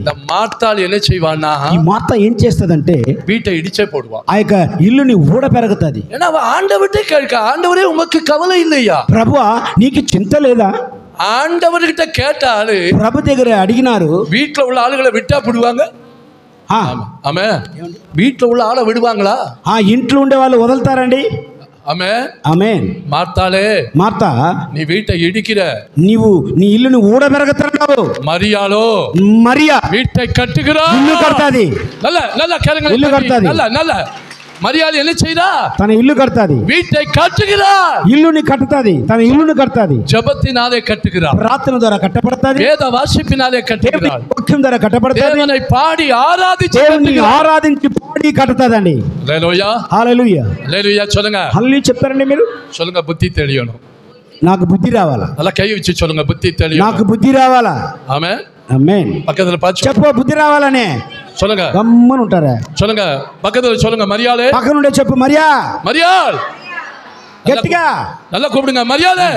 இந்த మార్తాలు என்ன செய்வான்னா ఈ మార్త ఏం చేస్తదంటే வீட்டை இடிச்சே போடுவா. ఆ యొక్క ఇల్లుని ఊడ పెరుగుతుంది. ஏன்னா அவ ஆண்டவர்கிட்ட கேட்க, ஆண்டவரே உமக்கு கவலை இல்லையா? ప్రభువా నీకు చింత లేదా? ஆண்டவர்கிட்ட கேட்டாரு, ప్రభు దగ్గర అడిగినారు. வீட்டுல உள்ள ஆளுகளை விட்டா விடுவாங்க? ஆமே. வீட்டுல உள்ள ஆளை விடுவாங்களா? ఇంట్లో ఉండే వాళ్ళు వదులుతారండి? ఆమె ఆమేన్. మార్తాలే, మార్తా నీ వీட்டை ఇడికిற, నీవు నీ ఇల్లుని ఊడ పెరుగుతున్నావు. మరియాలో మరియా வீட்டை கட்டுகிறா, ఇల్లు కడతాది. நல்ல நல்ல கேளுங்க, ఇల్లు కడతాది. நல்ல நல்ல మరియాలు என்ன செய்றா? తన ఇల్లు కడతాది. வீட்டை கட்டுகிறா, ఇల్లుని కట్టుతాది. తన ఇల్లుని కడతాది. ஜெபத்தினாலே கட்டுகிறா, ప్రార్థన ద్వారా కట్టబడతాది. వేద వాక్యనాలే కట్టుகிறா, వాక్యం ద్వారా కట్టబడతాది. దేవుని పాడి ఆరాధించి దేవుని ఆరాధించి పాడి కట్టుతాదండి. హల్లెలూయా, హల్లెలూయా, హల్లెలూయా. சொல்லுங்க, హల్లెలూయా చెప్తారండి మీరు. சொல்லுங்க, புத்தி தெரியணும். నాకు బుద్ధి రావాలా? అలా కై వచ్చి சொல்லுங்க, புத்தி தெரியணும். నాకు బుద్ధి రావాలా? ఆమేన్, ఆమేన్. పక్కన పాచు చెప్పు, బుద్ధి రావాలనే சொல்லுங்க. గమ్మన ఉంటారా? சொல்லுங்க, பக்கத்துல சொல்லுங்க, మరియాలే. పక్కన ఉండే చెప్పు, మరియా. మరియాల్, గట్టిగా நல்லா கூப்பிடுங்க, మరియాలే.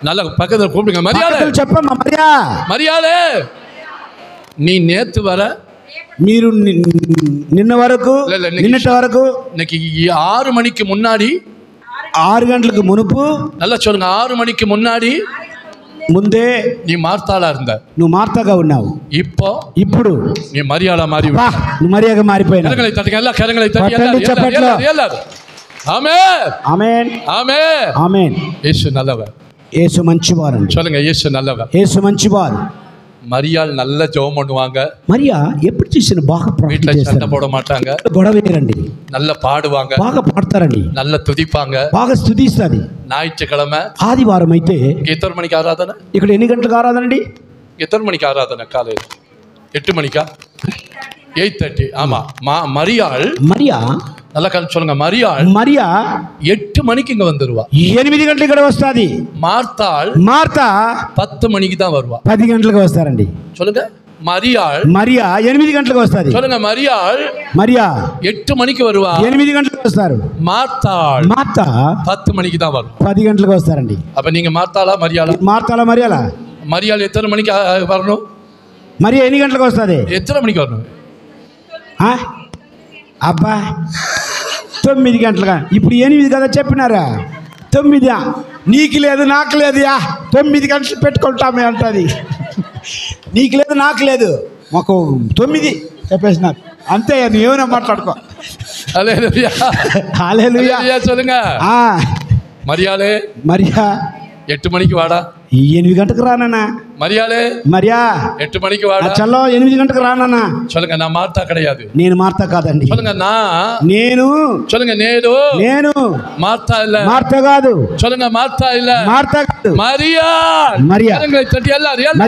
நல்லா பக்கத்துல கூப்பிடுங்க, మరియాలే. చెప్పమ్మా, మరియా. మరియాలే, நீ நேத்து வர, మీరు నిన్న వరకు, నిన్నటి వరకు, இன்னைக்கு 6 மணிக்கு முன்னாடி, 6 గంటలకు మునుపు, நல்லா சொல்லுங்க, 6 மணிக்கு முன்னாடி ముందే நீ మార్తాలా இருந்த, నువ్వు మార్తగా ఉన్నావు. ఇప్పుడు நீ మరియాలా మారి, నువ్వు మరియాగా మారిపోయినావు. కరங்களை తట్టి, எல்லா కరங்களை తట్టి, எல்லாரும். ஆமென், ఆమేన్, ஆமென், ఆమేన్. యేసు நல்லவர். యేసు మంచివారు. சொல்லுங்க, యేసు நல்லவர். యేసు మంచివారు. మరియాల్ நல்ல ஜெபம் பண்ணுவாங்க. మరియా ఎప్పుడు చేసిన బాగా ప్రార్థన வீட்ல చేస్తారు. சண்டை போட மாட்டாங்க, గొడవేరండి. நல்ல பாடுவாங்க, బాగా పాడతారండి, நல்ல துதிப்பாங்க. బాగా స్తుతిస్తుంది. ஞாயிற்றுக்கிழமை ఆదివారం అయితే எத்தனை மணிக்கு ஆராதனை? ఇక్కడ ఎన్ని గంటలకు ఆరాధన అండి? எத்தனை மணிக்கு ஆராதனை? காலையில் 8 மணிக்கா? 8:30. ஆமா. మరియాల్, మరియా, நல்லா சொல்லுங்க, మరియాల్ 8 மணிக்கு இங்க வந்துருவா. 8 గంటలకు ఇక్కడ వస్తుంది. మార్తాల్, మార్తా 10 மணிக்கு தான் வருவா. 10 గంటలకు వస్తారండి. சொல்லுங்க, మరియాల్ 8 గంటలకు వస్తుంది. சொல்லுங்க, మరియాల్ 8 மணிக்கு வருவா. 8 గంటలకు వస్తారు. మార్తా 10 மணிக்கு தான் வரும். 10 గంటలకు వస్తారండి. அப்ப நீங்க మార్తాలా మరియాలా? మరియాలా. మరియాల్ எத்தனை மணிக்கு வரணும்? మరియా ఎన్ని గంటలకు వస్తుంది? எத்தனை மணிக்கு வரணும்? అబ్బా 9 గంటలుగా. ఇప్పుడు 8 కదా చెప్పినారా? 9. నీకు లేదు నాకు లేదు, 9 గంటలు పెట్టుకుంటామే అంటది. నీకు లేదు నాకు లేదు, మాకు 9 చెప్పేసినారు అంతే. నువ్వేమైనా మాట్లాడుకో. హల్లెలూయా, హల్లెలూయా. சொல்லுங்க, మరియాలే, మరియా 8 மணிக்கு வாடா. 8 గంటకు రానా? మరియా 8 மணிக்கு வாடா. చల్లో 8 గంటకు రానా? சொல்லுங்க, நான் మార్తా கிடையாது. నేను మార్తా కాదండి. சொல்லுங்க, నేను. சொல்லுங்க, నేను మార్తా இல்ல. మార్తా కాదు. சொல்லுங்க, మార్తా இல்ல. మార్తా కాదు. మరియా. தட்டி எல்லாரும்.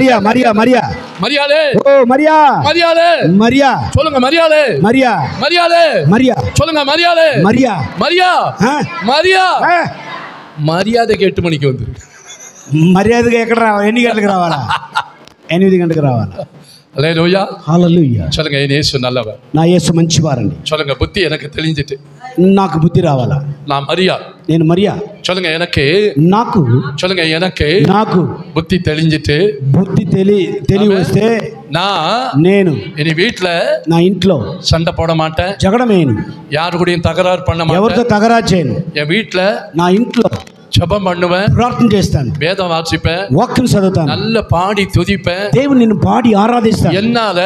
మరియాలే. ఓ మరియా. మరియా. சொல்லுங்க, మరియాలే. சொல்லுங்க, మరియా. మర్యాదకి 8 మணிக்கு வந்துரு. మర్యాదగా ఎక్కడ రావాలి? 8 గంటలకు రావాలా? 8 గంటలకు రావాలా? హల్లెలూయా, హల్లెలూయా. சொல்லுங்க, యేసు நல்லவர். నా యేసు మంచివారండి. சொல்லுங்க, புத்தி எனக்கு தெளிஞ்சிட்டு. నాకు బుద్ధి రావాలా? நான் మరియా. నేను మరియా. சொல்லுங்க, எனக்கு. నాకు. சொல்லுங்க, எனக்கு. నాకు புத்தி தெளிஞ்சிட்டு. బుద్ధి తెలివి వస్తే నేను இனி வீட்ல, నా ఇంట్లో சண்டை போட மாட்டேன், జగడమేను, யாரு கூடயும் தகராறு பண்ண மாட்டேன், ఎవరితో తగరా చేయను. என் வீட்ல నా ఇంట్లో ஜெபம் பண்ணுவேன், ప్రార్థన చేస్తాను, வேதம் வாசிப்பேன், వాక్యం చదువుతాను, நல்ல పాడి துதிப்பேன், దేవుని నిన్ను పాడి ఆరాధిస్తాను. ఎన్నాల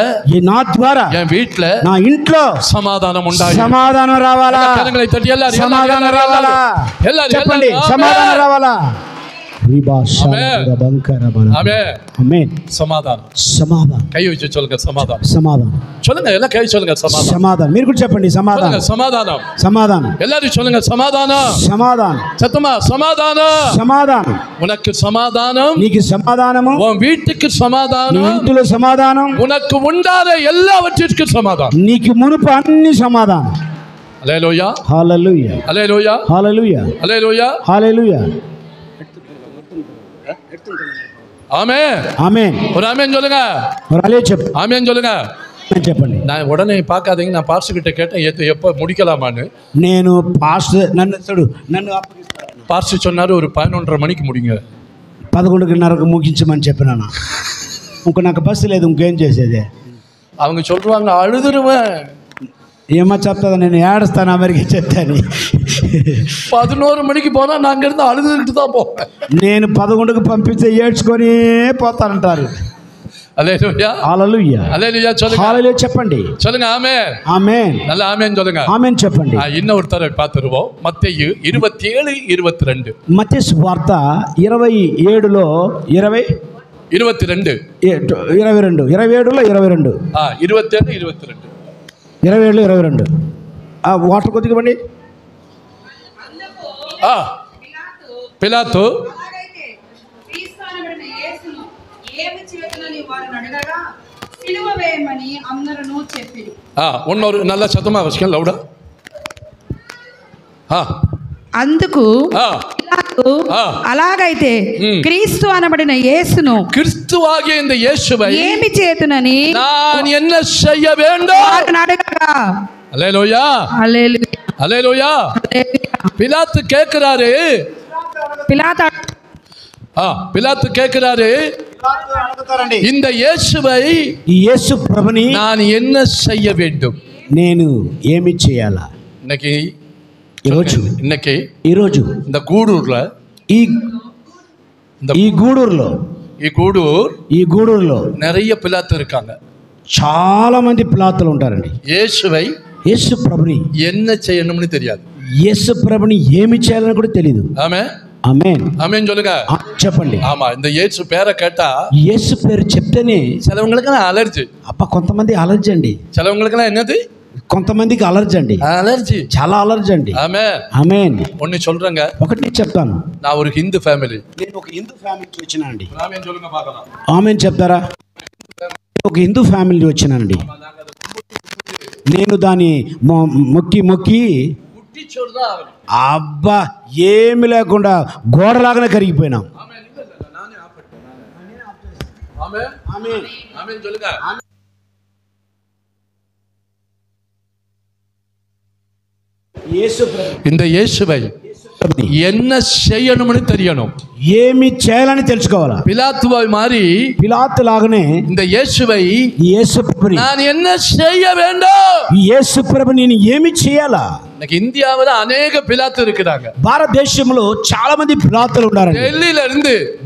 నా ద్వారా என் வீட்ல, నా ఇంట్లో సమాధానం ఉండాలి. సమాధానం రావాలా? కరங்களை తట్టి எல்லாரும். సమాధానం రావాలా? చెప్పండి, సమాధానం రావాలా? సమాధానం. కై వச்சு சொல்லுங்க, సమాధానం. சொல்லுங்க, எல்லாம் கை சொல்லுங்க, సమాధానం. మీరు కూడా చెప్పండి, సమాధానం. సమాధానం. எல்லாரும் சொல்லுங்க, సమాధానం. சத்தமா, சமாதானம். உனக்கு சமாதானம், నీకు సమాధానము, உன் வீட்டுக்கு சமாதானம், నీ ఇంటిలో సమాధానం, உனக்கு உண்டாத எல்லாவற்றிற்கும் சமாதானம், నీకు మునుపు అన్ని సమాధానం. హల్లెలూయా, హల్లెలూయా, హల్లెలూయా, హల్లెలూయా, హల్లెలూయా, హల్లెలూయా. ஆமென், ஆமென். ஒரு ஆமென் சொல்லுங்க. ஒரு அலே చెప్పు. ஆமென் சொல்லுங்க. చెప్పండి. நான் உடனே பார்க்காதீங்க, நான் பாஸ்டர் கிட்ட கேட்டேன் எப்போ முடிக்கலாமான்னு. నేను పాస్టర్ నన్ను பாஸ்டர் சொன்னாரு, ஒரு 11:30 மணிக்கு முடிங்க. 11:30కు ముగించమని చెప్పినాను. ఇంకో నాకు బస్సు లేదు, ఇంకేం చేసేది? அவங்க சொல்றாங்க அழுதுருவேன். ఏమో చెప్తాదా, నేను ఏడుస్తాను అమెరికా చెప్తాను. 11 మணிக்கு పోనా நான் அங்கிருந்து அழுதுகிட்டு தான் போவேன். నేను 11కి పంపిస్తే ఏడ్చుకొని పోతానంటారు. அல்லேலூயா, హల్లెలూయా, அல்லேலூயா சொல்லுங்க. హల్లెలూయా చెప్పండి. சொல்லுங்க ஆமென். ఆమేన్. நல்ல ஆமென் சொல்லுங்க. ఆమేన్ చెప్పండి. இன்னொரு தடவை பார்த்துருவோம். மத்தேயு 27:22. మత్తయి సువార్త 27లో 20 22 22 27లో 22 27 22 27లో 22 వాటర్ కొద్దిగా ఇవ్వండి. పిలాతు இன்னொரு நல்ல சத்தமா வச்சுக்க லவுடா. అందుకు అలాగైతే క్రీస్తు అనబడిన యేసును, క్రీస్తువాగియ இந்த இயேசுவை ఏమి చేతునని நான் என்ன செய்ய வேண்டும் అడగగా. அல்லேலூயா, హల్లెలూయా, அல்லேலூயா. பிலாத்து கேக்குறாரு, பிலாத்து கேக்குறாரு, இந்த இயேசுவை, ఈ యేసు ప్రభుని நான் என்ன செய்ய வேண்டும், నేను ఏమి చేయాలా? இன்னைக்கு ఈరోజు இந்த గూడూరులో ఈ గూడూరులో நிறைய பிலாத்து இருக்காங்க. చాలా మంది పిలాతులు ఉంటారండి. యేసు ప్రభుని என்ன செய்யணும்னு தெரியாது. యేసు ప్రభుని ఏమి చేయాలని కూడా తెలియదు. ఆమేన్, ఆమేన్, ఆమేన్ சொல்லுங்க. చెప్పండి. ஆமா, இந்த இயேசு பேரை கேட்டா, యేసు పేరు చెప్తేనే சிலவங்களுக்கு அலர்ஜி. కొంతమంది అలర్జీ అండి. சிலவங்களுக்கு என்னது, కొంతమందికి అలర్జీ అండి. అలర్జీ, చాలా అలర్జీ అండి. ఆమేన్, ఆమేన్. ஒன்னு சொல்றேங்க, ఒకటి చెప్తాను. నా ஒரு హిందూ ఫ్యామిలీ, నేను ఒక హిందూ ఫ్యామిలీకి వచ్చినానండి. ఆమేన్ சொல்லுங்க பார்க்கலாம். ఆమేన్ చెప్తారా? ఒక హిందూ ఫ్యామిలీ వచ్చినానండి. నేను దాన్ని మొక్కి అబ్బా ఏమి లేకుండా గోడలాగానే కరిగిపోయినాం. இந்த இயேசுவை என்ன செய்யணும்னு தெரியணும், ఏమి చేయాలని తెలుసుకోవాలా. பிலாத்துவை மாதிரி, పిలాతు లాగానే இந்த இயேசுவை, యేసు ప్రభుని நான் என்ன செய்ய வேண்டும், యేసు ప్రభు నేను ఏమి చేయాలా? இன்னைக்கு இந்தியாவில் அநேக பிலாத்து இருக்கிறாங்க. భారతదేశంలో చాలా మంది పిలాతులు ఉన్నారు.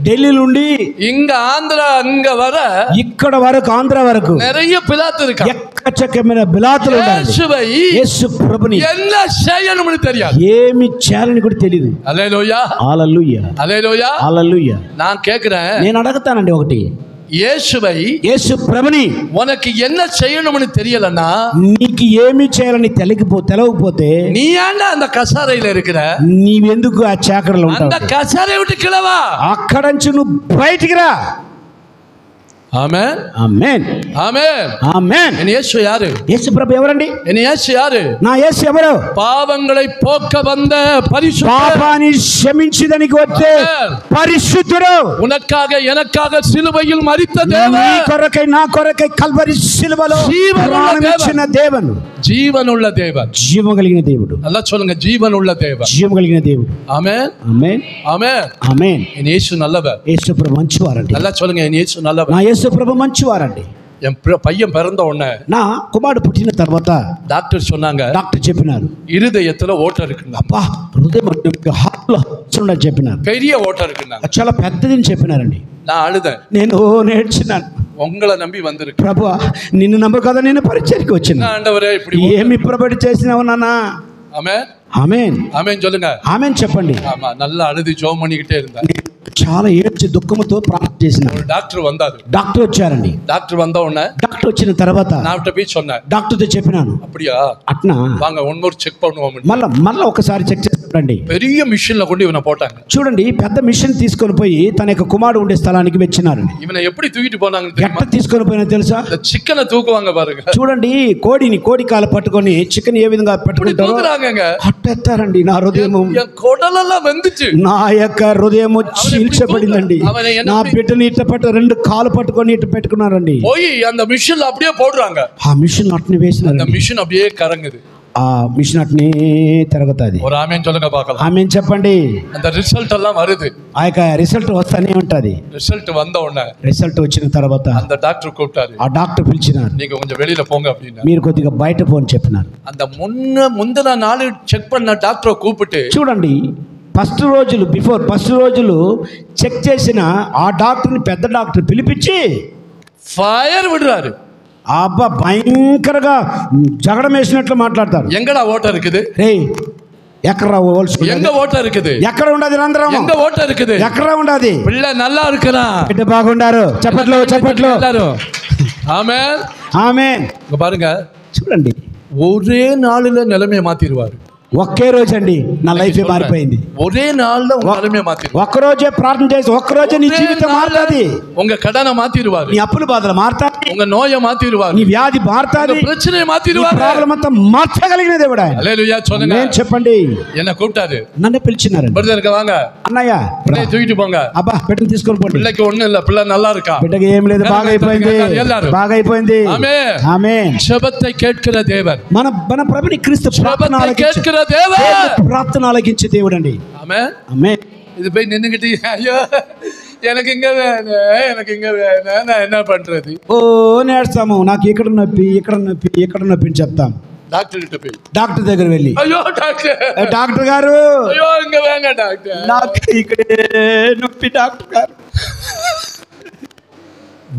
ఢిల్లీ నుండి இங்க ஆந்திரா, அங்க வர ఇక్కడ వరకు ఆంధ్ర వరకు நிறைய பிலாத்து இருக்காங்க. ఎక్కచక్కమైన పిలాతులు ఉన్నారు. యేసు ప్రభుని என்ன செய்யணும்னு தெரியாது, ఏమి చేయాలని కూడా తెలియదు. హల్లెలూయా, హల్లెలూయా, హల్లెలూయా, హల్లెలూయా. நான் கேக்குறேன், నేను అడుగుతానండి ఒకటి, இயேசுவை, యేసు ప్రభుని உனக்கு என்ன செய்யணும்னு தெரியலன்னா, నీకు ఏమి చేయాలని తెలవకపోతే நீ ஏன்டா அந்த கசாரையில இருக்கிற, నీవెందుకు ఆ చాకడలో ఉంటావు? அந்த கசாரை விட்டு கிளவா, అక్కడ నుంచి నువ్వు బయటికి రా. ஆமென், ఆమేన్, ஆமென், ఆమేన్. என் இயேசு யாரு? యేసు ప్రభు ఎవరండి? என் இயேசு யாரு? నా యేసు ఎవరు? పాపங்களை పోక வந்த பரிசுத்த, పాపాన్ని క్షమించడానికి వచ్చే పరిశుద్ధుడు, உனக்காக எனக்காக சிலுவையில் மரித்த தேவன், నీ కొరకై నా కొరకై కల్వరి సిలువలో ప్రాణమిచ్చిన దేవుడు, జీవనుள்ள தேவன், జీవం కలిగిన దేవుడు. நல்லா சொல்லுங்க, జీవనుள்ள தேவன், జీవం కలిగిన దేవుడు. ஆமென், ఆమేన్, ஆமென், ఆమేన్. என் இயேசு நல்லவர். యేసు ప్రభు మంచివారండి. நல்லா சொல்லுங்க, என் இயேசு நல்லவர். నా యేసు ప్రభు మంచివారండి. என் பையன் பிறந்த உடனே, నా కుమారుడు పుట్టిన తర్వాత డాక్టర్ சொன்னாங்க, డాక్టర్ చెప్పినారు, இருதயத்துல ஓட்டை இருக்குங்க. అబ్బా హృదయం హార్ట్లో చెప్పినారు, பெரிய ஓட்டை இருக்குங்க. చాలా పెద్దదని చెప్పినారండి. நான் అழுதேன், నేను నేర్చినాను. உங்களை நம்பி வந்திருக்கு. ప్రభువా నిన్ను నమ్మ కదా నేను పరిచర్కి వచ్చిన. ஆண்டவரே இப்படி ఏమి ప్రబడి చేసినావు నాన్న? ஆமென், ఆమేన్, ஆமென் சொல்லுங்க. ఆమేన్ చెప్పండి. ஆமா, நல்லா அழுது ஜெபம் பண்ணிக்கிட்டே இருந்தேன். చాలా ఏడ్చి దుఃఖముతో ప్రార్థన చేసిన. ஒரு డాక్టర్ வந்தாரு. డాక్టర్ వచ్చారండి. డాక్టర్ வந்த உடனே, డాక్టర్ వచ్చిన తర్వాత நான் போய் சொன்னேன், డాక్టర్తో చెప్పినాను, அப்படியா, అట్నా வாங்க ஒன்னொரு செக் பண்ணுவோம். మళ్ళా ఒకసారి చెక్ చేస్తారండి. பெரிய மிஷின்ல கொண்டு இவனை போட்டாங்க. చూడండి, పెద్ద మిషన్ తీసుకొని పోయి తన యొక్క కుమారుడు ఉండే స్థలానికి వచ్చినారండి. இவனை எப்படி தூக்கிட்டு போனாங்க ఎట్లా తీసుకొని పోయినా తెలుసా? சிக்கனை தூக்குவாங்க பாருங்க. చూడండి, కోడి కాలు పట్టుకొని చికెన్ ఏ విధంగా పెట్టుకుంటారో అట్టెత్తారండి. నా హృదయం, కొడలెல்லாம் వెందుச்சு, నా యొక్క హృదయం చీల్చబడిందండి. నా బిడ్డని ఇట్ట పట్టు 2 కాలు పట్టుకొని ఇట్ట పెట్టుకున్నారండి. పోయి அந்த மிஷின்ல அப்படியே போடுறாங்க. ఆ మిషన్ అట్నే వేసినారు. அந்த மிஷின் அப்படியே கறங்குது. ఆ మిషన్ అట్నే తిరుగుతుంది. ஒரு ஆமென் சொல்லுங்க பார்க்கலாம். ఆమె చెప్పండి. அந்த ரிசல்ட் எல்லாம் வருது. ఆ యొక్క రిజల్ట్ వస్తానే ఉంటుంది. ரிசல்ட் வந்த உடனே రిజల్ట్ వచ్చిన తర్వాత அந்த டாக்டர் கூப்பிட்டாரு. ఆ డాక్టర్ పిలిచినారు. நீங்க கொஞ்சம் வெளியில போங்க அப்படின்னா. మీరు కొద్దిగా బయట పోని చెప్పినారు. அந்த முந்தின நாள் செக் பண்ண டாக்டரை கூப்பிட்டு చూడండి, ఫస్ట్ రోజులు చెక్ చేసిన ఆ డాక్టర్ని పెద్ద డాక్టర్ పిలిపించి ఫైర్ విடுறாரு. అబ్బా భయంకరంగా జగడం వేసినట్లు మాట్లాడతారు. எங்கடா ஓட்ட இருக்குது? రే ఎక్కడ எங்க ஓட்ட இருக்குது? ఎక్కడ ఉండదు రంధ్రం? எங்க ஓட்ட இருக்குது? ఎక్కడ ఉండదు? பிள்ளை நல்லா இருக்கிறான். బిడ్డ బాగుండారు. చప్పట్లు. ஆமென். ఆమేన్. இங்க பாருங்க, చూడండి, ஒரே நாளில நிலைமையை மாத்திடுவாரு. ఒకే రోజు అండి నా లైఫ్ మారిపోయింది. ஒரே நாள்ல உங்க நிலைமையை மாத்திடுவாரு. ఒక్కరోజే ప్రార్థన చేసి ఒక్కరోజే నీ జీవితం మారుతుంది. உங்க கடனை மாத்திடுவாரு. నీ అప్పుల బాధలు మారుతాయి. உங்க நோயை மாத்திடுவாரு. నీ వ్యాధి మారుతుంది. பிரச்சனையை மாத்திடுவாரு. ప్రాబ్లం అంతా మార్చగలిగిన దేవుడు ఆయన. హల్లెలూయా சொல்லுங்க. నేను చెప్పండి. என்ன கூப்பிட்டாரு. నన్ను పిలిచినారు. బ్రదర్ வாங்க అన్నయ్య பிள்ளை தூக்கிட்டு போங்க. అబ్బా బిడ్డను తీసుకొని పోండి. பிள்ளைக்கு ஒண்ணும் இல்ல, பிள்ளை நல்லா இருக்கா. బిడ్డకి ఏం లేదు, బాగా అయిపోయింది. ఆమేన్. శబத்தை கேட்கிற தேவன். మన ప్రభుని క్రీస్తు శబத்தை கேட்கிற தேவன். ప్రార్థన ఆలకించే దేవుడు అండి. ఆమేన్. ఆమేన్. இது போய் நின்னுக்கிட்டு ஐயோ எனக்கு இங்க வேணும் நான் என்ன பண்றது? ఓ నేర్స్తాము, నాకు ఇక్కడ నొప్పి అని చెప్తాం. డాక్టర్ கிட்ட போய் డాక్టర్ దగ్గర వెళ్ళి, అయ్యో డాక్టర్ గారు అయ్యో ఇంక వేంగ డాక్టర్, నాకు ఇక్కడే నొప్పి డాక్టర్ గారు.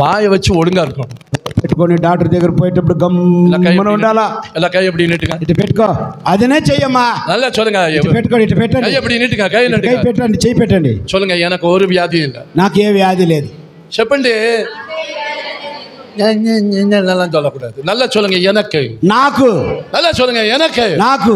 బాయ வச்சு ஒழுங்கா இருக்கணும். పెట్టుకొని డాక్టర్ దగ్గర పోయేటప్పుడు గమ్మున ఉండాలా. ఇలా కై எப்படி நீட்டுங்க, ఇటు పెట్టుకో, అదనే చెయ్యమ్మా. நல்லா சொல்லுங்க. పెట్టుకోండి, ఇటు పెట్టండి. కై எப்படி நீட்டுங்க, కై పెట్టండి, చెయ్యి పెట్టండి. சொல்லுங்க, எனக்கு ஒரு வியாதி இல்ல. నాకు ఏ వ్యాధి లేదు. చెప్పండి. நல்லா சொல்லக்கூடாது. நல்லா சொல்லுங்க, எனக்கு. నాకు. நல்லா சொல்லுங்க, எனக்கு. నాకు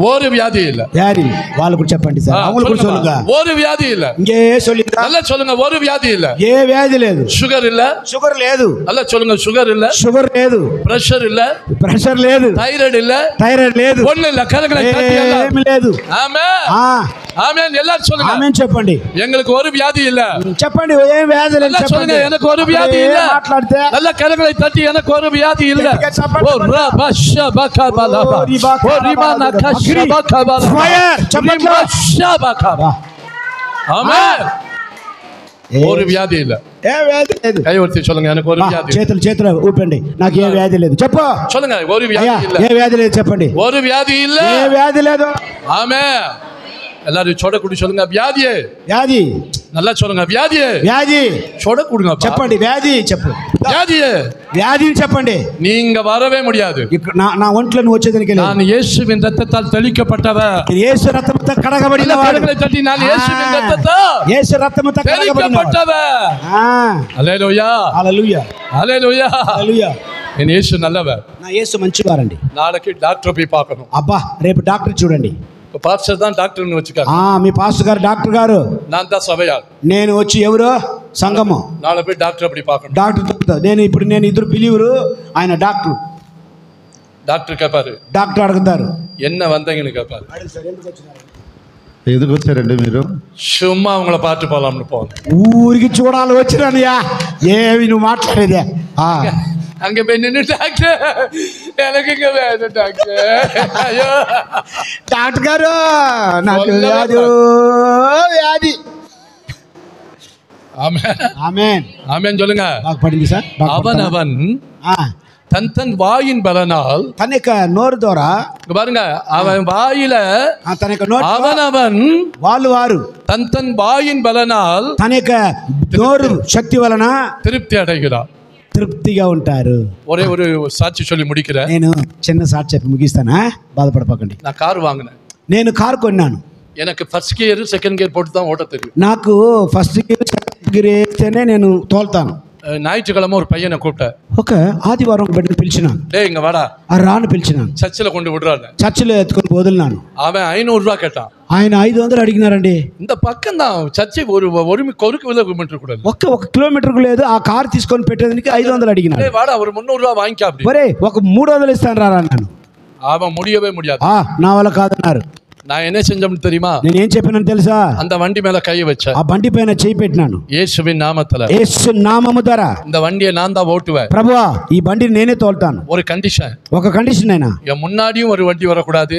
ஒரு வியாதி இல்ல. யாரி వాళ్ళు కూడా చెప్పండి సార్. அவங்களுக்கு కూడా சொல்லுங்க. ஒரு வியாதி இல்ல. ఇంకే சொல்லுங்க. நல்லா சொல்லுங்க, ஒரு வியாதி இல்ல. ఏ వ్యాధి లేదు. షుగర్ இல்ல. షుగర్ లేదు. நல்லா சொல்லுங்க, షుగర్ இல்ல. షుగర్ లేదు. ప్రెషర్ இல்ல. ప్రెషర్ లేదు. థైరాయిడ్ இல்ல. థైరాయిడ్ లేదు. ஒண்ணு இல்ல. కరగల తట్టి இல்ல. ఏమీ లేదు. ఆమేన్. ఆమేన్. எல்லாரும் சொல்லுங்க. ఆమేన్ చెప్పండి. எங்களுக்கு ஒரு வியாதி இல்ல. చెప్పండి, ఏ వ్యాధి లేదు చెప్పండి. சொல்லுங்க, எனக்கு ஒரு வியாதி இல்ல. మాట్లాడితే நல்ல కరగల తట్టి எனக்கு ஒரு வியாதி இல்ல. ఓ రబష బకబలబ ఓ రిమాన కషబకబల ఫైర్ చెప్పండి. షబకబ. ఆమేన్. ஒரு வியாதி இல்ல. ఏ వ్యాధి లేదు. కై వర్తి சொல்லுங்க, எனக்கு ஒரு வியாதி. చేతులు ఊపండి. నాకు ఏ వ్యాధి లేదు చెప్పు. சொல்லுங்க, ஒரு வியாதி இல்ல. ఏ వ్యాధి లేదు చెప్పండి. ஒரு வியாதி இல்ல. ఏ వ్యాధి లేదు. ஆமென். எல்லாரும் சொடக்குடி சொல்லுங்க, வியாதியே. వ్యాధి. நல்லா சொல்லுங்க, வியாதியே. వ్యాధి சொடக்குடுங்க చెప్పండి. వ్యాధి చెప్పు. வியாதியே. వ్యాధిని చెప్పండి. நீங்க வரவே முடியாது. నా ఒంట్లో నువ్వు వచ్చేదానికి లేదు. நான் இயேசுவின் ரத்தத்தால் தெளிக்கப்பட்டவர். యేసు రక్తముతో కడగబడినవాడు. కరగల తట్టి நான் இயேசுவின் ரத்தத்தால் యేసు రక్తముతో தெளிக்கப்பட்டவர். ஹல்லேலூயா. హల్లెలూయా. ஹல்லேலூயா. హల్లెలూయా. என் இயேசு நல்லவர். నా యేసు మంచివారండి. நாளைக்கு டாக்டர் போய் பார்க்கணும். అబ్బా రేపు డాక్టర్ చూడండి. பாஸ்டர் தான் டாக்டர்னு வச்சுக்காங்க. మీ పాస్టర్ గారు డాక్టర్ గారు. நான் தான் சபையார். నేను వచ్చి ఎవరు సంఘము. நாளை போய் டாக்டர் அப்படி பார்க்கணும். డాక్టర్ నేను ఇద్దరు బిలీవరు, ఆయన డాక్టర్. డాక్టర్ கேட்பாரு, డాక్టర్ అడుగుతారు, என்ன வந்தீங்கன்னு கேட்பாரு. ఎందుకు వచ్చారండి మీరు? சும்மா அவங்கள பார்த்து போலாம்னு போகணும். ఊరికి చూడాలి వచ్చినానయ్యా. ఏమి నువ్వు మాట్లాడేదే. அங்க போய் நின்று டாக்டர் எனக்கு இங்க வேணும் டாக்டர். ஐயோ డాక్టర్ గారు నాకు వ్యాధి. ஆமென். ఆమేన్. ஆமென் சொல்லுங்க. బాగుపడింది సార్. அவன் தன் வாயின் பலனால், తన యొక్క నోరు ద్వారా பாருங்க, அவன் வாயில తన యొక్క నోరు அவன் వారు தன் வாயின் பலனால் తన యొక్క నోరు శక్తి వలన திருப்தி அடைகிறான். తృప్తిగా ఉంటారు. ஒரே ஒரு சாட்சி சொல்லி முடிக்கிறேன். నేను చిన్న సాక్షి చెప్పి ముగిస్తానా, బాధపడపకండి. நான் கார் வாங்கினேன். నేను కారు కొన్నాను. எனக்கு ఫస్ట్ గేర్ సెకండ్ గేర్ போட்டு தான் ஓட்ட தெரியும். నాకు ఫస్ట్ గేర్ వేస్తేనే నేను తోలుతాను. ஞாயிற்றுக்கிழமை ஒரு பையனை கூப்பிட்டேன். ఒక ఆదివారం బిడ్డను పిలిచినాను. டே இங்க வாடா. ఆ రాను పిలిచినాను. சர்ச்சில் கொண்டு விடுறாரு. చర్చిలో ఎత్తుకొని వదిలినాను. அவன் 500 ரூபா கேட்டான். ఆయన 500 అడిగినారండి. இந்த பக்கம் தான் சர்ச்சை ஒரு கிலோமீட்டர் கூட ఒక కిలోమీటర్కు లేదు. ఆ కారు తీసుకొని పెట్టేదానికి 500 అడిగినాడు. வாடா ஒரு 300 ரூபா வாங்கிக்க அப்படி. ఒరే ఒక 300 ఇస్తాను రా అన్నాను. அவன் முடியவே முடியாது. నా వల్ల కాదన్నారు. நான் என்ன செஞ்சோம்னு தெரியுமா? నేను ఏం చెప్పానని తెలుసా? அந்த வண்டி மேல கை வச்சேன். ఆ బండి పైన చేయి పెట్టినాను. இயேசுவின் நாமத்துல. యేసు నామము ద్వారా இந்த வண்டியை நான் தான் ஓட்டுவேன். ప్రభువా ఈ బండిని నేనే తోలుతాను. ஒரு కండిషన్. ఒక కండిషన్ అయినా என் முன்னாடியும் ஒரு வண்டி வரக்கூடாது,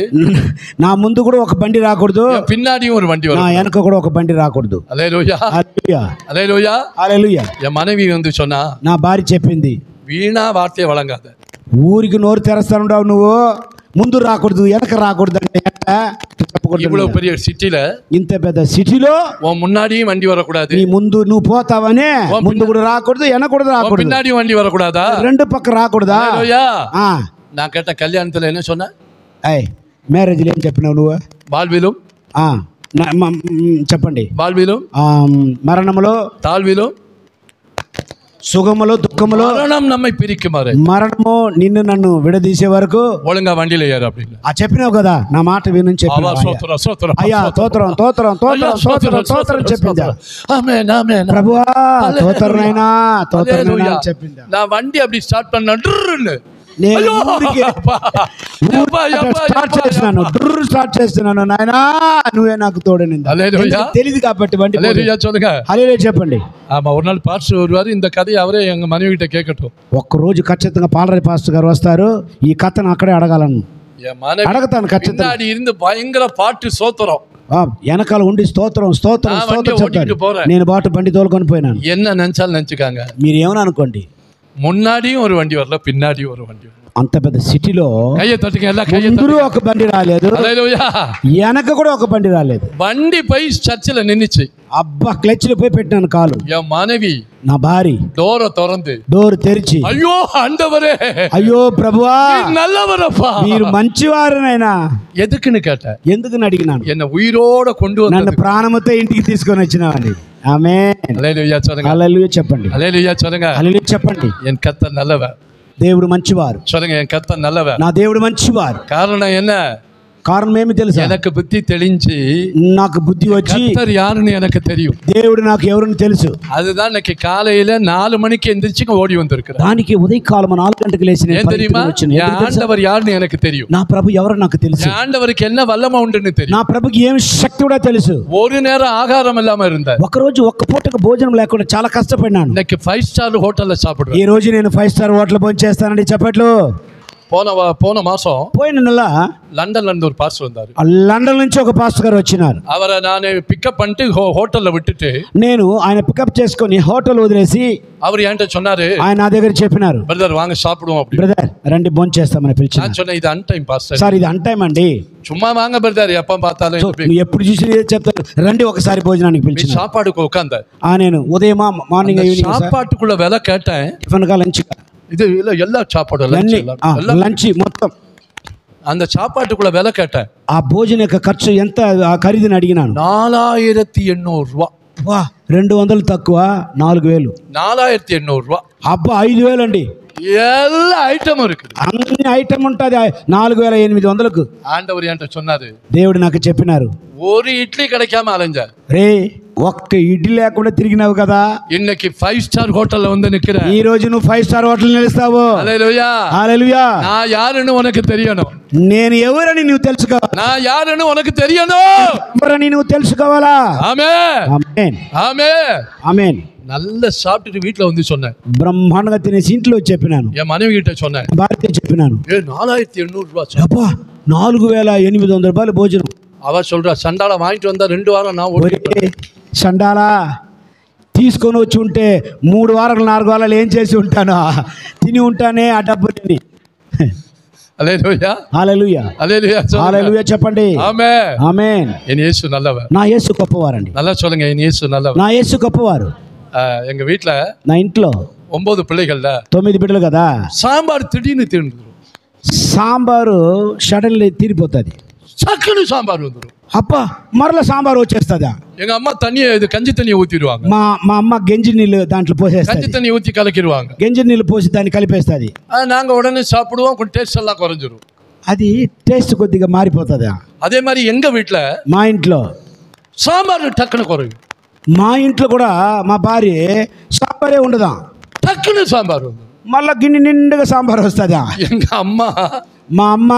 నా ముందు కూడా ఒక బండి రాకూడదు, என் பின்னாடியும் ஒரு வண்டி నా வரக்கூடாது. వెనక కూడా ఒక బండి రాకూడదు. அல்லேலூயா హల్లెలూయా அல்லேலூயா. హల్లెలూయా. என் மனைவி வந்து சொன்னா, నా భార్య చెప్పింది, வீணா வார்த்தையை வழங்காத. ఊరికి నోరు తెరస్తానుండవు నువ్వు, ముందు రాకూడదు వెనక రాకూడదు అంటే చెప్పకూడదు. இவ்வளவு பெரிய சிட்டில, ఇంత పెద్ద సిటీలో உன் முன்னாடியும் வண்டி வரக்கூடாது, నీ ముందు నువ్వు పోతావనే ముందు కూడా రాకూడదు వెనక కూడా உன் రాకూడదు, பின்னாடியும் வண்டி வரக்கூடாதா? రెండు పక్క రాకూడదా? அல்லேலூயா. ఆ, நான் கேட்ட கல்யாணத்துல என்ன சொன்ன? అయ్ మ్యారేజ్లో ఏం చెప్పినావు నువ్వు? வாழ்விலும் ఆ, చెప్పండి. வாழ்விலும் ఆ, మరణములో தாழ்விலும் సుఖములో దుఃఖములో மரணம் நம்மை பிரிக்குமாறு మరణము నిన్ను నన్ను విడదీసే వరకు ஒழுங்கா வண்டியில ஏறு அப்படின்னு. చెప్పినావు కదా, నా మాట విను చెప్పినావు. அவா சோத்திரம், சோத்திரம், అయ్యా తోత్రం తోత్రం తోత్రం తోత్రం తోత్రం చెప్పిందా? ஆமென், ஆமென். ప్రభువా తోత్రనైనా తోత్రనైనా அல்லேலூயா. చెప్పిందా? நான் வண்டி அப்படி ஸ்டார்ட் பண்ண டுர்ருன்னு. నేను ஐயோ, ఊరికి அப்பா. யப்பா, யப்பா, స్టార్ట్ யப்பா, చేస్తున్నాను, డ్రర్ స్టార్ట్ చేస్తున్నాను. నాయనా నువ్వే నాకు తోడనింది. அல்லேலூயா. తెలియదు కాబట్టి బండి அல்லேலூயா சொல்லுங்க. హల్లెలూయా చెప్పండి. ஆமா, ஒரு நாள் பாஸ்டர் வருவாரு, இந்த கதையை அவரே எங்க மனைவி கிட்ட கேட்கட்டும். ఒక్కరోజు ఖచ్చితంగా పాలరాజు పాస్టర్ గారు వస్తారు, ఈ కథను అక్కడే అడగాలను என் மனைவி అడగతాను ఖచ్చితంగా. பின்னாடி இருந்து பயங்கர பாட்டு சோத்திரம். వెనకాల ఉండి స్తోత్రం స్తోత్రం నా స్తోత్రం బండి చెప్తారు. ఓటికి పోరా. నేను బాటు బండి తోలుకొని పోయినాను. என்ன நினைச்சாலும் நினைச்சுக்காங்க, మీరు ఏమని అనుకోండి, முன்னாடியும் ஒரு வண்டி வரல, பின்னாடியும் ஒரு வண்டி வரல. అంత పెద్ద సిటీలో கையை தட்டுங்க, எல்லாம் கையை ముందు தட்டுங்க. ఒక బండి రాలేదు, அல்லேலூயா. వెనక కూడా ఒక బండి రాలేదు. வண்டி போய் சர்ச்சில் நின்னுச்சு. అబ్బా క్లచ్లో పోయి పెట్టినాను కాలు. என் மனைவி నా భార్య டோரை திறந்து, డోర్ తెరిచి, ஐயோ ஆண்டவரே, అయ్యో ప్రభువా நீ நல்லவரப்பா. మీరు మంచివారనైనా. எதுக்குன்னு கேட்டேன். ఎందుకు అడిగినాను? என்ன உயிரோட கொண்டு నన్ను வந்து. ప్రాణముతో ఇంటికి తీసుకొని వచ్చినావని. ఆమేన్. அல்லேலூயா சொல்லுங்க. హల్లెలూయా చెప్పండి. அல்லேலூயா சொல்லுங்க. హల్లెలూయా చెప్పండి. என் கர்த்தர் நல்லவர். దేవుడు మంచివారు. சொல்லுங்க, என் கர்த்தர் நல்லவர். నా దేవుడు మంచివారు. காரணம் என்ன? కారణం ఏమి తెలుసా? எனக்கு புத்தி தெளிஞ்சு, నాకు బుద్ధి వచ్చి கர்த்தர் யாருன்னு எனக்கு தெரியும். దేవుడు నాకు ఎవరని తెలుసు. அதுதான் இன்னைக்கு காலையில 4 மணிக்கு எந்திரிச்சு ஓடி வந்திருக்கிறேன். దానికి ఉదయకాలం 4 గంటలకు లేచి నేను ஏன் தெரியுமா? పరిగెత్తుకొని என் వచ్చాను. ஆண்டவர் யாருன்னு எனக்கு தெரியும். నా ప్రభు ఎవరో నాకు తెలుసు. என் ஆண்டவருக்கு என்ன வல்லமை உண்டுன்னு தெரியும். నా ప్రభుకి ఏమి శక్తి కూడా తెలుసు. ஒரு நேரம் ஆகாரம் இல்லாம இருந்தார். ఒకరోజు ఒక్క పూటకు భోజనం లేకుండా చాలా కష్టపడినాను. இன்னைக்கு 5 స్టార్ హోటல்ல సాப்பிடுவேன். ఈ రోజు నేను 5 స్టార్ హోటల్ భోజనం చేస్తానండి. చెప్పట్లు. போன மாசம் పోయిన నెల லண்டன்ல இருந்து ஒரு பாஸ்டர் வந்தாரு. లండన్ నుంచి ఒక పాస్టర్ గారు వచ్చినారు. அவரை நான் பிக்கப் பண்ணிட்டு ஹோட்டல்ல விட்டுட்டு, నేను ఆయన పికప్ చేసుకొని హోటల్ వదిలేసి, அவர் என்கிட்ட சொன்னாரு, ఆయన నా దగ్గర చెప్పినారు, பிரதர் வாங்க சாப்பிடுவோம் அப்படி. బ్రదర్ రండి భోజనం చేస్తామని పిలిచాను. நான் சொன்னேன், இது అన్‌టైమ్ பாஸ்டர். సార్ ఇది అన్ టైం అండి, சும்மா வாங்க பிரதர், எப்ப பார்த்தாலும் సో నువ్వు ఎప్పుడు చూసి చెప్తారు, రండి ఒకసారి భోజనానికి போய் పిలిచిన. சாப்பாடுக்கு உட்கார்ந்தேன். నేను ఉదయమా మార్నింగ్ ఈవినింగ్ சாப்பாட்டுக்குள்ள விலை கேட்டேன். టిఫిన్ గా లంచ్ இது இல்ல, எல்லா சாப்பாடு అన్ని எல்லாம் లంచ్ మొత్తం. அந்த சாப்பாட்டுக்குள்ள விலை கேட்டேன். ఆ భోజన యొక్క ఖర్చు ఎంత, ఆ ఖరీదుని అడిగినాను. 4800 ரூபாய். వా 200 తక్కువ 4000. 4800 ரூபாய். అబ్బా 5000 అండి. எல்லா ஐட்டமும் இருக்குது. అన్ని ఐటమ్ ఉంటుంది 4800కు. ஆண்டவர் என்கிட்ட சொன்னாரு, దేవుడు నాకు చెప్పినారు, ஒரு இட்லி கிடைக்காம அலைஞ்ச, రే ఒక్క ఇడ్లీ లేకుండా తిరిగినావు కదా, இன்னைக்கு 5 ஸ்டார் ஹோட்டல்ல வந்து நிக்கிறேன். ఈ రోజు నువ్వు 5 స్టార్ హోటల్ నిలుస్తావు. ஹல்லேலூயா. హల్లెలూయా. நான் யாருன்னு உனக்கு தெரியணும். నేను ఎవరని నువ్వు తెలుసుకోవాలి. நான் யாருன்னு உனக்கு தெரியணும். ఎవరని నువ్వు తెలుసుకోవాలా. ஆமென், ఆమేన్ ஆமென். ఆమేన్. நல்ல சாப்பிட்டுட்டு வீட்டுல வந்து சொன்னேன். బ్రహ్మాండంగా తినేసి ఇంట్లో చెప్పినాను, என் மனைவி கிட்ட சொன்னேன், భార్యతో చెప్పినాను, 4800 ரூபாய். అబ్బా 4800 రూపాయలు భోజనం. அவ சொல்றா, சண்டால வாங்கிட்டு வந்தா 2 வாரம் நான் ఒరే చండాలా, తీసుకొని వచ్చి ఉంటే 3 వారాలు 4 వారాలు ఏం చేసి ఉంటాను, తిని ఉంటానే ఆ డబ్బు తిని. ஹல்லேலூயா. హల్లెలూయా. ஹல்லேலூயா. హల్లెలూయా చెప్పండి. ஆமென். ఆమేన్. என் இயேசு நல்லவர். నా యేసు గొప్పవారండి. நல்லா சொல்லுங்க, என் இயேசு நல்லவர். నా యేసు గొప్పవారు. எங்க வீட்டுல నా ఇంట్లో 9 பிள்ளைகள்ல 9 బిడ్డలు కదా, சாம்பார் திடீர்னு தீர்ந்துரும். సాంబారు సడన్లీ తీరిపోతుంది. சக்குன்னு சாம்பார் வந்துடும். అబ్బా మరలా సాంబార్ వచ్చేస్తుందా. எங்க அம்மா கஞ்சி தண்ணியை ஊத்திடுவாங்க. మా అమ్మ గంజి నీళ్ళు దాంట్లో கஞ்சி పోసేస్తుంది. தண்ணி ஊத்தி கலக்கிடுவாங்க. గంజి నీళ్ళు పోసి దాన్ని కలిపేస్తుంది. நாங்க உடனே சாப்பிடுவோம், கொஞ்சம் டேஸ்ட் எல்லாம் குறைஞ்சிரும். అది టేస్ట్ కొద్దిగా మారిపోతుందా. அதே மாதிரி எங்க வீட்டுல మా ఇంట్లో சாம்பார் டக்குன்னு குறையும். మా ఇంట్లో కూడా మా భార్య సాంబారే ఉండదా, டக்குன்னு சாம்பார் வந்துடும். మళ్ళా గిన్నె నిండుగా సాంబార్ వస్తుందా. எங்க அம்மா మా అమ్మ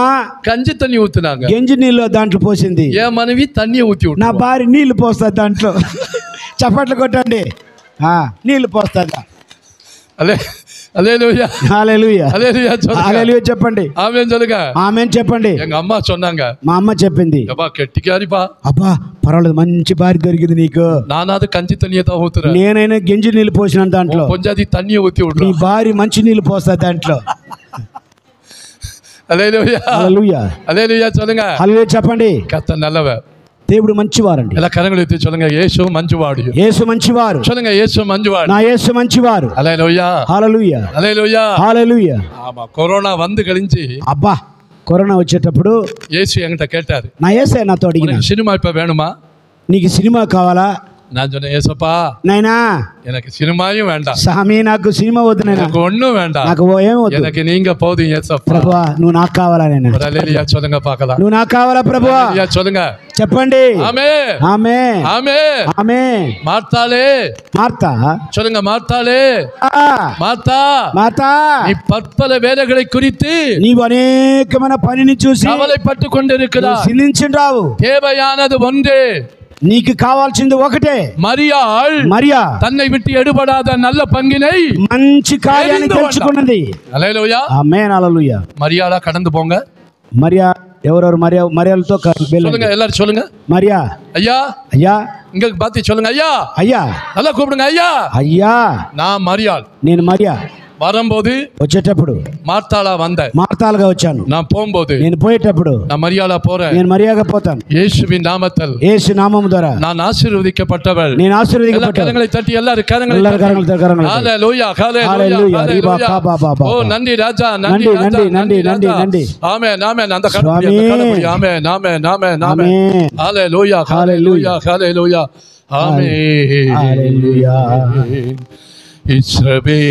கஞ்சி தண்ணி ஊத்துனாங்க. గెంజి నీళ్ళు దాంట్లో పోసింది. என் மனைவி தண்ணியை ஊத்தி నా விட்டு భార్య నీళ్లు పోస్తుంది దాంట్లో. చప్పట్లు కొట్టండి. నీళ్లు పోస్తుందా? అలే அல்லேலூயா హల్లెలూయా அல்லேலூயா சொல்லுங்க. హల్లెలూయా చెప్పండి. ஆமென் சொல்லுங்க. ఆమేన్ చెప్పండి. எங்க அம்மா சொன்னாங்க. మా అమ్మ చెప్పింది, அப்பா கெட்டிக்காரிப்பா, అబ్బా పర్వాలేదు మంచి భార్య దొరికింది నీకు. நானாவது கஞ்சி தண்ணியை தான் ஊத்துறேன், నేనైనా గెంజి నీళ్ళు పోసినాను దాంట్లో, கொஞ்சாதி தண்ணியை ஊத்தி నీ விடுறேன். భార్య మంచి నీళ్ళు పోస్తా దాంట్లో. அல்லேலூயா హల్లెలూయా அல்லேலூயா சொல்லுங்க. హల్లెలూయా చెప్పండి. கர்த்தர் நல்லவர். దేవుడు మంచివారండి. எல்லா கரங்களை ஊத்தி சொல்லுங்க, இயேசு மஞ்சுவாடு. యేసు మంచివారు. சொல்லுங்க, இயேசு மஞ்சுவாடு. నా యేసు మంచివారు. அல்லேலூயா హల్లెలూయా அல்லேலூயா. హల్లెలూయా. ஆமா, கொரோனா வந்து கழிஞ்சு అబ్బా కరోనా వచ్చేటప్పుడు இயேசு என்கிட்ட கேட்டாரு, నా యేసే నాతో అడిగిన, உனக்கு சினிமா இப்ப வேணுமா? నీకు సినిమా కావాలా? நான் சொன்னேன், ஏசப்பா నాయనా எனக்கு సినిమాயும் வேண்டாம், స్వామి నాకు సినిమా వద్దు నాయనా, எனக்கு ஒண்ணும் வேண்டாம், నాకు ఏం వద్దు, எனக்கு நீங்க போதும் ஏசப்பா. ప్రభువా నువ్వు నాకు కావాలా నాయనా, ஒரு அல்லேலூயா சொல்லுங்க பார்க்கலாம். నువ్వు నాకు కావాలా ప్రభువా? அல்லேலூயா சொல்லுங்க. చెప్పండి. ஆமென் ఆమేన్ ஆமென். ఆమేన్. மார்த்தாளே మార్తా சொல்லுங்க, மார்த்தாளே மார்த்தா, మార్తా நீ பற்பல வேலைகளை குறித்து నీవు అనేకమైన పనిని చూసి கவலைப்பட்டு கொண்டிருக்கிறாய். చింతించుంటావు. தேவையானது ஒன்றே, నీకు కావాల్సింది ఒకటే. மரியாள் మరియా தன்னை விட்டு எடுபடாத நல்ல பங்கினை మంచి కార్యాన్ని తెలుసుకున్నది. அல்லேலூயா. ఆమేన్ హల్లెలూయా. மரியாளா கடந்து போங்க. మరియా ఎవరెవరు మరియాలతో சொல்லுங்க, எல்லாரும் சொல்லுங்க. మరియా ஐயா, అయ్యా இங்க பார்த்து சொல்லுங்க, ஐயா, అయ్యా நல்லா கூப்பிடுங்க. ஐயா, అయ్యా நான் மரியாள். నేను మరియా வரும்போது వచ్చేటప్పుడు மார்த்தாளா வந்தேன், మార్తాలుగా వచ్చాను. நான் போகும்போது నేను పోయేటప్పుడు நான் மரியாளா போறேன். నేను మరియాగా పోతాను. இயேசுவின் நாமத்தில் యేసు నామము ద్వారా நான் ஆசீர்வதிக்கப்பட்டவள். నేను எல்லா ఆశీర్వదించబడ్డాను. கரங்களை தட்டி, எல்லாரும் கரங்களை எல்லாரும் தட்டி. கரங்களை தட்டி, கரங்களை தட்டி. ஹalleluya ஹalleluya ஹalleluya. ஹalleluya. ரீபா, பா, பா, பா. ஓ நன்றி ராஜா, நன்றி, நன்றி ராஜா, நன்றி, நன்றி, ராஜா. நன்றி. ஆமென் ஆமென். அந்த சுவாமி. கடவுளே, ஆமென் ஆமென் ஆமென் ஆமென். ஆமென். ஹalleluya ஹalleluya ஹalleluya. ஆமென். ஹalleluya. இஸ்ரவேல்